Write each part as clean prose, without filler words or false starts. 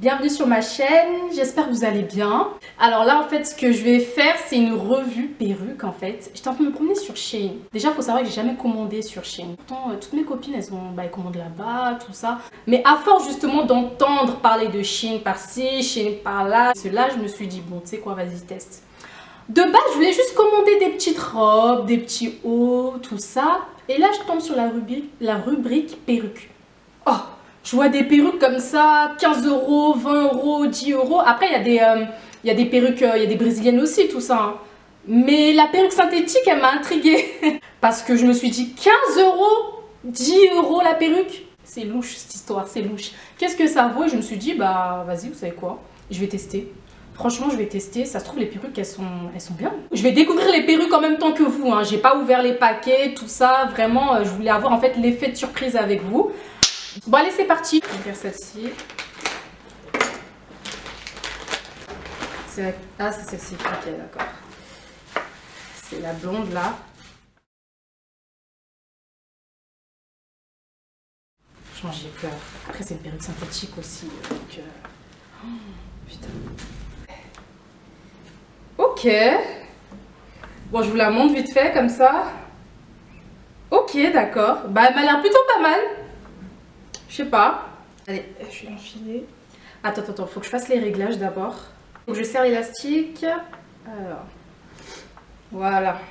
Bienvenue sur ma chaîne, j'espère que vous allez bien. Alors là en fait ce que je vais faire c'est une revue perruque en fait. J'étais en train de me promener sur Shein. Déjà faut savoir que j'ai jamais commandé sur Shein. Pourtant toutes mes copines elles commandent là-bas, tout ça. Mais à force justement d'entendre parler de Shein par-ci, Shein par-là, là je me suis dit bon tu sais quoi, vas-y teste. De base je voulais juste commander des petites robes, des petits hauts, tout ça. Et là je tombe sur la rubrique perruque. Oh, je vois des perruques comme ça, 15 euros, 20 euros, 10 euros. Après, il y a des perruques, il y a des brésiliennes aussi, tout ça. Hein. Mais la perruque synthétique, elle m'a intriguée. Parce que je me suis dit, 15 euros, 10 euros la perruque. C'est louche cette histoire, c'est louche. Qu'est-ce que ça vaut? Et je me suis dit, bah vas-y, vous savez quoi? Je vais tester. Franchement, je vais tester. Ça se trouve, les perruques, elles sont bien. Je vais découvrir les perruques en même temps que vous. Hein. J'ai pas ouvert les paquets, tout ça. Vraiment, je voulais avoir en fait l'effet de surprise avec vous. Bon allez c'est parti. Je vais faire celle-ci. Ah c'est celle-ci, ok d'accord. C'est la blonde là. Franchement j'ai peur. Après c'est une perruque synthétique aussi. Donc oh, putain. Ok. Bon je vous la montre vite fait comme ça. Ok d'accord. Bah elle m'a l'air plutôt pas mal. Je sais pas. Allez, je vais l'enfiler. Attends, faut que je fasse les réglages d'abord. Donc je serre l'élastique. Alors, voilà.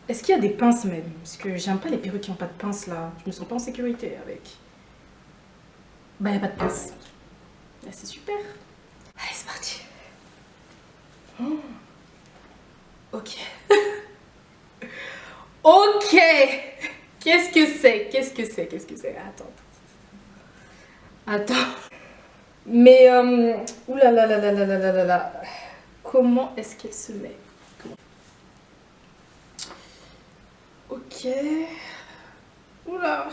Est-ce qu'il y a des pinces même? Parce que j'aime pas les perruques qui n'ont pas de pinces là. Je me sens pas en sécurité avec. Bah, il n'y a pas de pince. Là, c'est super. Allez, c'est parti. Oh. Ok. Ok. Qu'est-ce que c'est? Qu'est-ce que c'est? Attends. Mais, oulala. Comment est-ce qu'elle se met? Ok. Oula.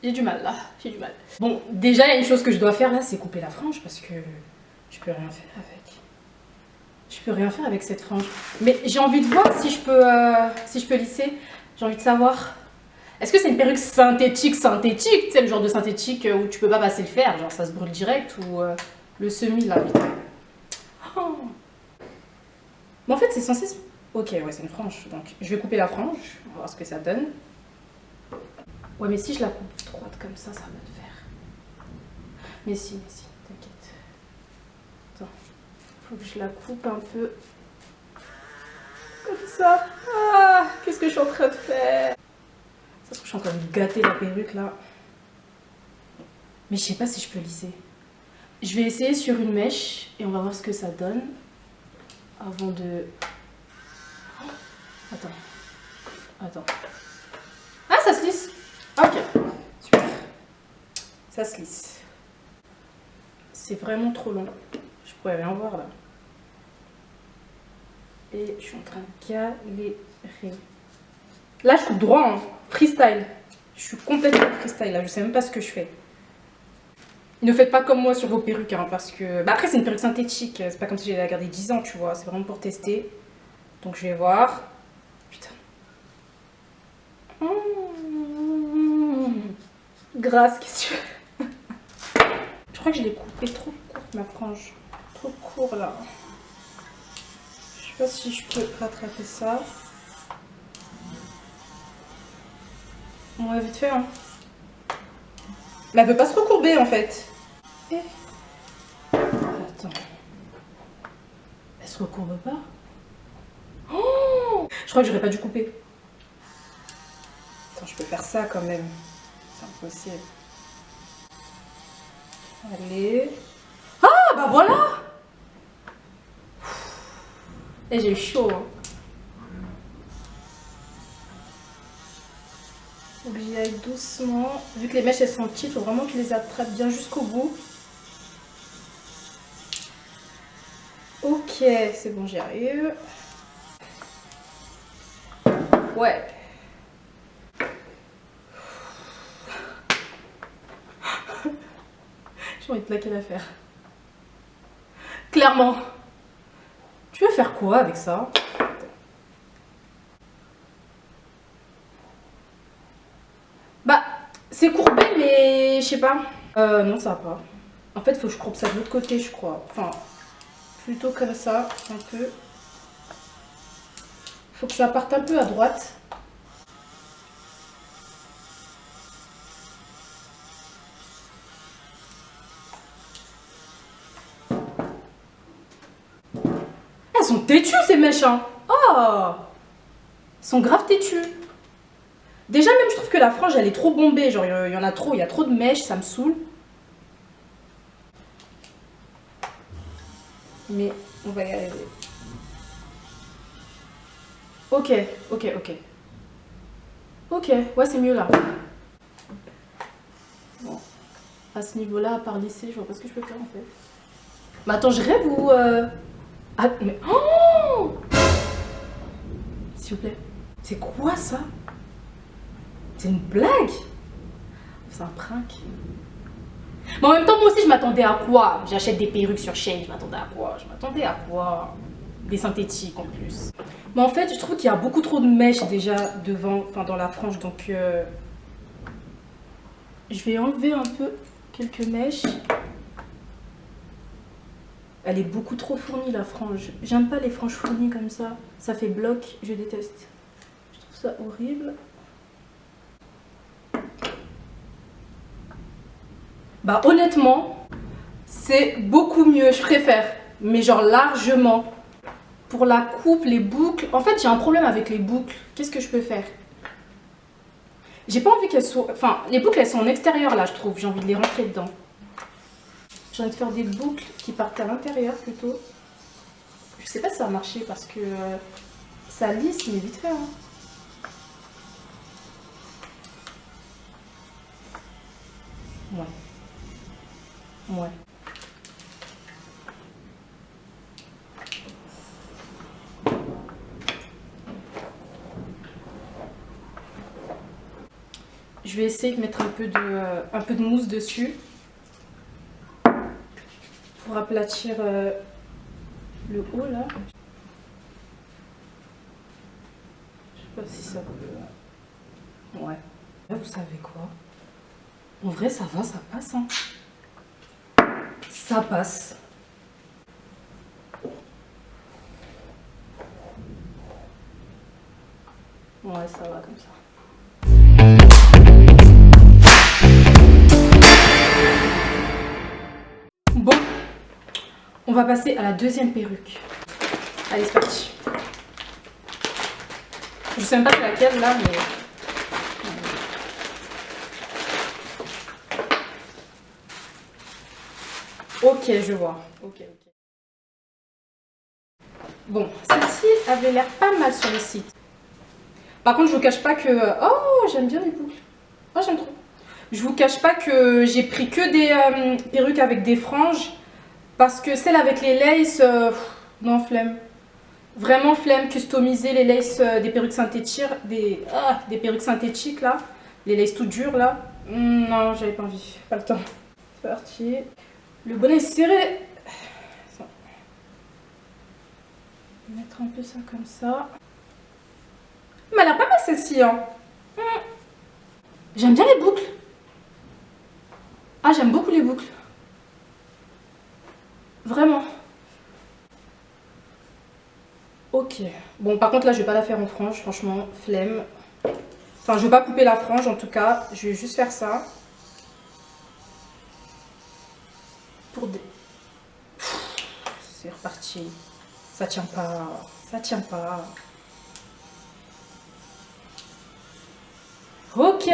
J'ai du mal là, j'ai du mal. Bon, déjà, il y a une chose que je dois faire là, c'est couper la frange parce que je peux rien faire avec. Je peux rien faire avec cette frange. Mais j'ai envie de voir si je peux lisser. J'ai envie de savoir. Est-ce que c'est une perruque synthétique, tu sais, le genre de synthétique où tu peux pas passer le fer, genre ça se brûle direct, ou le semi là, putain. Oh. Mais en fait, c'est censé. Ok, ouais, c'est une frange. Donc, je vais couper la frange, on va voir ce que ça donne. Ouais, mais si je la coupe droite comme ça va le faire. Mais si, t'inquiète. Attends, faut que je la coupe un peu. Comme ça. Ah, qu'est-ce que je suis en train de faire? Ça se trouve, je suis en train de gâter la perruque là. Mais je sais pas si je peux lisser. Je vais essayer sur une mèche et on va voir ce que ça donne. Avant de... Attends. Ah, ça se lisse. Ok, super. Ça se lisse. C'est vraiment trop long. Je pourrais rien voir là. Et je suis en train de galérer. Là, je coupe droit, hein. Freestyle. Je suis complètement freestyle là. Je sais même pas ce que je fais. Ne faites pas comme moi sur vos perruques, hein, parce que... Bah après, c'est une perruque synthétique. C'est pas comme si j'allais la garder 10 ans, tu vois. C'est vraiment pour tester. Donc, je vais voir. Putain. Grâce, qu'est-ce que tu fais? Je crois que je l'ai coupé trop courte, ma frange. Trop court, là. Je sais pas si je peux rattraper ça. Ouais, vite fait, hein. Mais elle veut pas se recourber, en fait. Attends. Elle se recourbe pas? Oh, je crois que j'aurais pas dû couper. Attends, je peux faire ça quand même. C'est impossible. Allez. Ah, bah voilà! Et j'ai eu chaud. Hein. Faut que j'y aille doucement. Vu que les mèches elles sont petites, il faut vraiment que je les attrape bien jusqu'au bout. Ok, c'est bon, j'y arrive. Ouais. J'ai envie de plaquer l'affaire. Clairement. Tu veux faire quoi avec ça? Bah, c'est courbé, mais je sais pas. Non, ça va pas. En fait, il faut que je coupe ça de l'autre côté, je crois. Enfin, plutôt comme ça, un peu. Faut que ça parte un peu à droite. Elles sont têtues ces mèches, hein. Oh, elles sont grave têtues. Déjà, même, je trouve que la frange, elle est trop bombée. Genre, il y en a trop, il y a trop de mèches, ça me saoule. Mais on va y arriver. Ok, ok, ok. Ok, ouais, c'est mieux là. Bon, à ce niveau-là, à part lisser, je vois pas ce que je peux faire en fait. Mais attends, je rêve ou... Ah, mais... Oh, s'il vous plaît. C'est quoi ça? C'est une blague? C'est un prank. Mais en même temps, moi aussi, je m'attendais à quoi? J'achète des perruques sur Shein, je m'attendais à quoi? Je m'attendais à quoi? Des synthétiques en plus. Mais en fait, je trouve qu'il y a beaucoup trop de mèches déjà devant, enfin dans la frange, donc je vais enlever un peu quelques mèches. Elle est beaucoup trop fournie la frange. J'aime pas les franges fournies comme ça. Ça fait bloc, je déteste. Je trouve ça horrible. Bah honnêtement, c'est beaucoup mieux, je préfère. Mais genre largement. Pour la coupe, les boucles... En fait, j'ai un problème avec les boucles. Qu'est-ce que je peux faire? J'ai pas envie qu'elles soient... Enfin, les boucles, elles sont en extérieur, là, je trouve. J'ai envie de les rentrer dedans. J'ai envie de faire des boucles qui partent à l'intérieur, plutôt. Je sais pas si ça va marcher, parce que ça lisse, mais vite fait, hein. Ouais. Ouais. Je vais essayer de mettre un peu de mousse dessus pour aplatir le haut là. Je sais pas si ça peut... Ouais. Là, vous savez quoi? En vrai, ça va, ça passe. Hein. Ça passe. Ouais, ça va comme ça. Bon, on va passer à la deuxième perruque. Allez, c'est parti. Je sais même pas c'est laquelle là, mais... Ok, je vois. Ok. Bon, celle-ci avait l'air pas mal sur le site. Par contre, je vous cache pas que... Oh, j'aime bien les boucles. Oh, j'aime trop. Je vous cache pas que j'ai pris que des perruques avec des franges. Parce que celle avec les laces... non, flemme. Vraiment flemme, customiser les laces des perruques synthétiques. Des perruques synthétiques, là. Les laces tout dures, là. Non, j'avais pas envie. Pas le temps. C'est parti. Le bonnet est serré. Ça. Mettre un peu ça comme ça. Mais elle a pas mal celle-ci, hein. J'aime bien les boucles. Ah, j'aime beaucoup les boucles. Vraiment. Ok. Bon, par contre, là, je vais pas la faire en frange. Franchement, flemme. Enfin, je vais pas couper la frange, en tout cas. Je vais juste faire ça. Pour des... C'est reparti. Ça tient pas. Ça tient pas. Ok.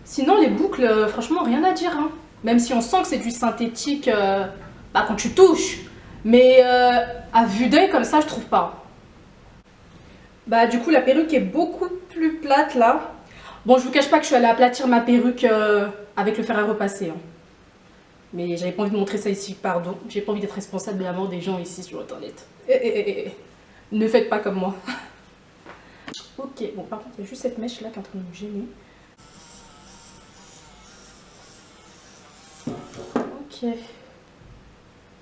Sinon, les boucles, franchement, rien à dire. Hein. Même si on sent que c'est du synthétique bah, quand tu touches. Mais à vue d'œil, comme ça, je trouve pas. Bah, du coup, la perruque est beaucoup plus plate, là. Bon, je vous cache pas que je suis allée aplatir ma perruque avec le fer à repasser. Hein. Mais j'avais pas envie de montrer ça ici, pardon. J'ai pas envie d'être responsable de la mort des gens ici sur Internet. Ne faites pas comme moi. Ok, bon, par contre, il y a juste cette mèche-là qui est en train de me gêner. Ok.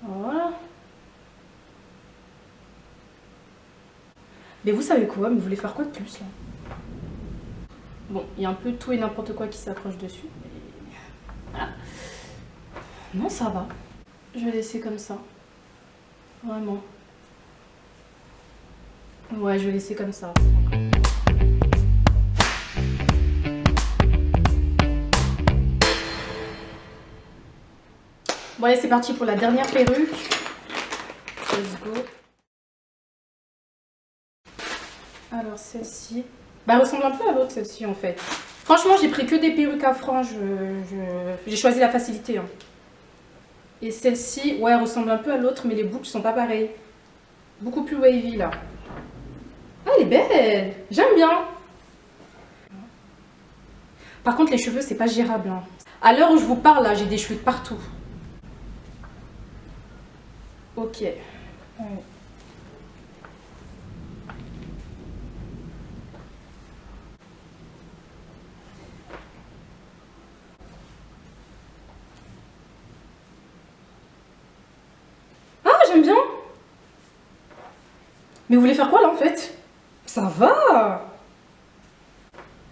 Voilà. Mais vous savez quoi? Mais vous voulez faire quoi de plus là? Bon, il y a un peu tout et n'importe quoi qui s'accroche dessus. Mais... Voilà. Non, ça va. Je vais laisser comme ça. Vraiment. Ouais, je vais laisser comme ça. Bon allez, c'est parti pour la dernière perruque. Let's go. Alors celle-ci, bah elle ressemble un peu à l'autre celle-ci en fait. Franchement j'ai pris que des perruques à franges, j'ai choisi la facilité. Hein. Et celle-ci, ouais elle ressemble un peu à l'autre mais les boucles sont pas pareilles. Beaucoup plus wavy là. Ah elle est belle, j'aime bien. Par contre les cheveux c'est pas gérable. Hein. À l'heure où je vous parle là j'ai des cheveux de partout. Ok. Ouais. Ah, j'aime bien. Mais vous voulez faire quoi là en fait? Ça va.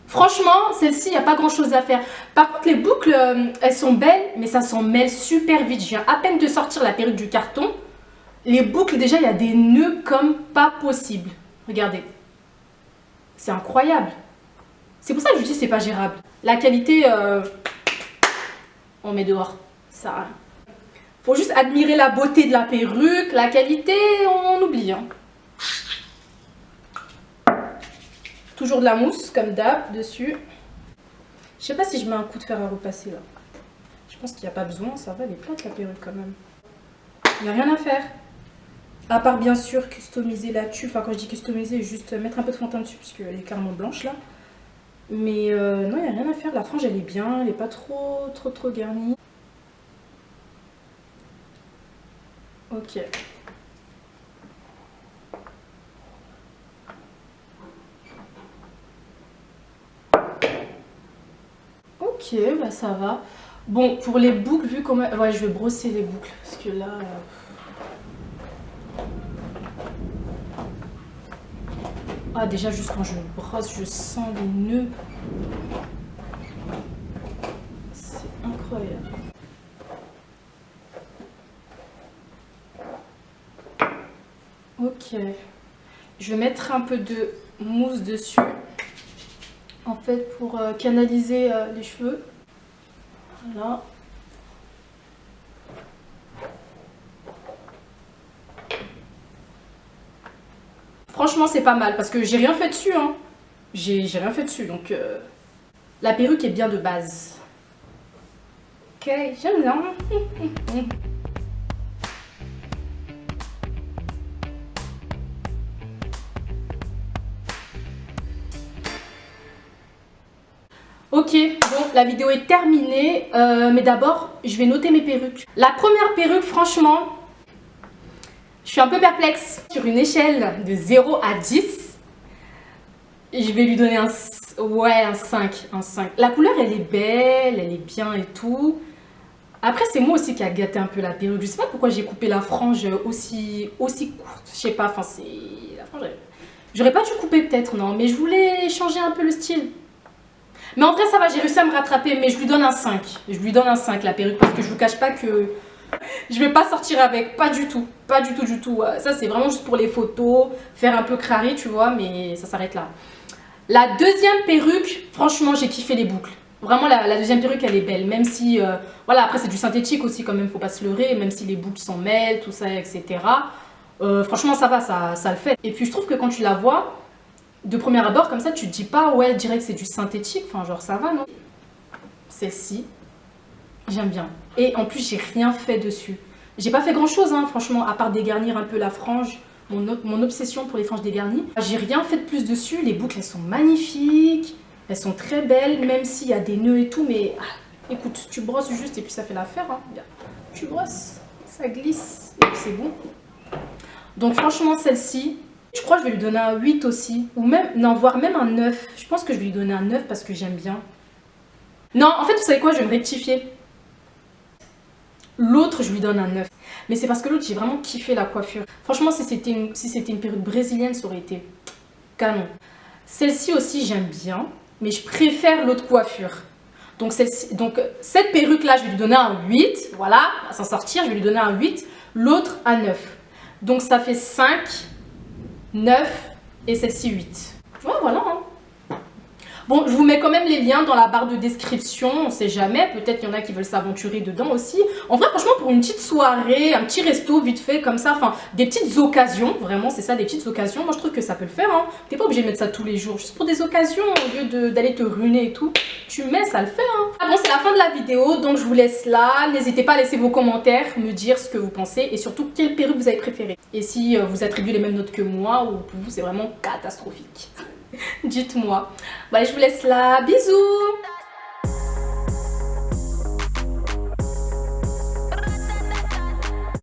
Franchement, celle-ci, il n'y a pas grand chose à faire. Par contre, les boucles, elles sont belles, mais ça s'en mêle super vite. Je viens à peine de sortir la perruque du carton. Les boucles, déjà, il y a des nœuds comme pas possible. Regardez. C'est incroyable. C'est pour ça que je dis que c'est pas gérable. La qualité, on met dehors. Ça. Faut juste admirer la beauté de la perruque. La qualité, on oublie. Hein. Toujours de la mousse, comme d'hab, dessus. Je sais pas si je mets un coup de fer à repasser, là. Je pense qu'il n'y a pas besoin, ça va, elle est plate, la perruque, quand même. Il n'y a rien à faire. À part, bien sûr, customiser là-dessus. Enfin, quand je dis customiser, juste mettre un peu de fond de teint dessus, parce qu'elle est clairement blanche, là. Mais non, il n'y a rien à faire. La frange, elle est bien, elle n'est pas trop garnie. Ok. Ok, bah ça va. Bon, pour les boucles, vu comment... Ouais, je vais brosser les boucles, parce que là... Ah, déjà, juste quand je brosse, je sens les nœuds. C'est incroyable. Ok. Je vais mettre un peu de mousse dessus. En fait, pour canaliser les cheveux. Voilà. Franchement, c'est pas mal parce que j'ai rien fait dessus. Hein. J'ai rien fait dessus. Donc, la perruque est bien de base. Ok, j'aime bien. Ok, bon, la vidéo est terminée, mais d'abord, je vais noter mes perruques. La première perruque, franchement, je suis un peu perplexe. Sur une échelle de 0 à 10, je vais lui donner un 5, un 5. La couleur, elle est belle, elle est bien et tout. Après, c'est moi aussi qui a gâté un peu la perruque. Je sais pas pourquoi j'ai coupé la frange aussi courte. Je sais pas, enfin, c'est... La frange, j'aurais pas dû couper peut-être, non, mais je voulais changer un peu le style. Mais en vrai, ça va, j'ai réussi à me rattraper, mais je lui donne un 5. Je lui donne un 5, la perruque, parce que je vous cache pas que je vais pas sortir avec, pas du tout. Pas du tout, du tout. Ça, c'est vraiment juste pour les photos, faire un peu crari, tu vois, mais ça s'arrête là. La deuxième perruque, franchement, j'ai kiffé les boucles. Vraiment, la deuxième perruque, elle est belle, même si, voilà, après, c'est du synthétique aussi, quand même, faut pas se leurrer, même si les boucles s'en mêlent, tout ça, etc. Franchement, ça va, ça le fait. Et puis, je trouve que quand tu la vois, de premier abord, comme ça, tu te dis pas, ouais, je dirais que c'est du synthétique. Enfin, genre, ça va, non? Celle-ci, j'aime bien. Et en plus, j'ai rien fait dessus. J'ai pas fait grand-chose, hein, franchement, à part dégarnir un peu la frange. Mon obsession pour les franges dégarnies. J'ai rien fait de plus dessus. Les boucles, elles sont magnifiques. Elles sont très belles, même s'il y a des nœuds et tout. Mais écoute, tu brosses juste et puis ça fait l'affaire. Hein. Tu brosses, ça glisse et puis c'est bon. Donc, franchement, celle-ci... Je crois que je vais lui donner un 8 aussi. Ou même, non, voire même un 9. Je pense que je vais lui donner un 9 parce que j'aime bien. Non, en fait, vous savez quoi? Je vais me rectifier. L'autre, je lui donne un 9. Mais c'est parce que l'autre, j'ai vraiment kiffé la coiffure. Franchement, si c'était une perruque brésilienne, ça aurait été canon. Celle-ci aussi, j'aime bien. Mais je préfère l'autre coiffure. Donc, cette perruque-là, je vais lui donner un 8. Voilà, on va s'en sortir, je vais lui donner un 8. L'autre, un 9. Donc, ça fait 5, 9 et celle-ci 8. Ouais, voilà. Hein. Bon, je vous mets quand même les liens dans la barre de description, on sait jamais, peut-être qu'il y en a qui veulent s'aventurer dedans aussi. En vrai, franchement, pour une petite soirée, un petit resto vite fait comme ça, enfin, des petites occasions, vraiment, c'est ça, des petites occasions, moi je trouve que ça peut le faire, hein. T'es pas obligé de mettre ça tous les jours, juste pour des occasions, au lieu d'aller te ruiner et tout, tu mets, ça le fait, hein. Ah bon, c'est la fin de la vidéo, donc je vous laisse là, n'hésitez pas à laisser vos commentaires, me dire ce que vous pensez, et surtout, quelle perruque vous avez préférée. Et si vous attribuez les mêmes notes que moi, ou pour vous c'est vraiment catastrophique. Dites-moi. Bon, allez, je vous laisse là. Bisous!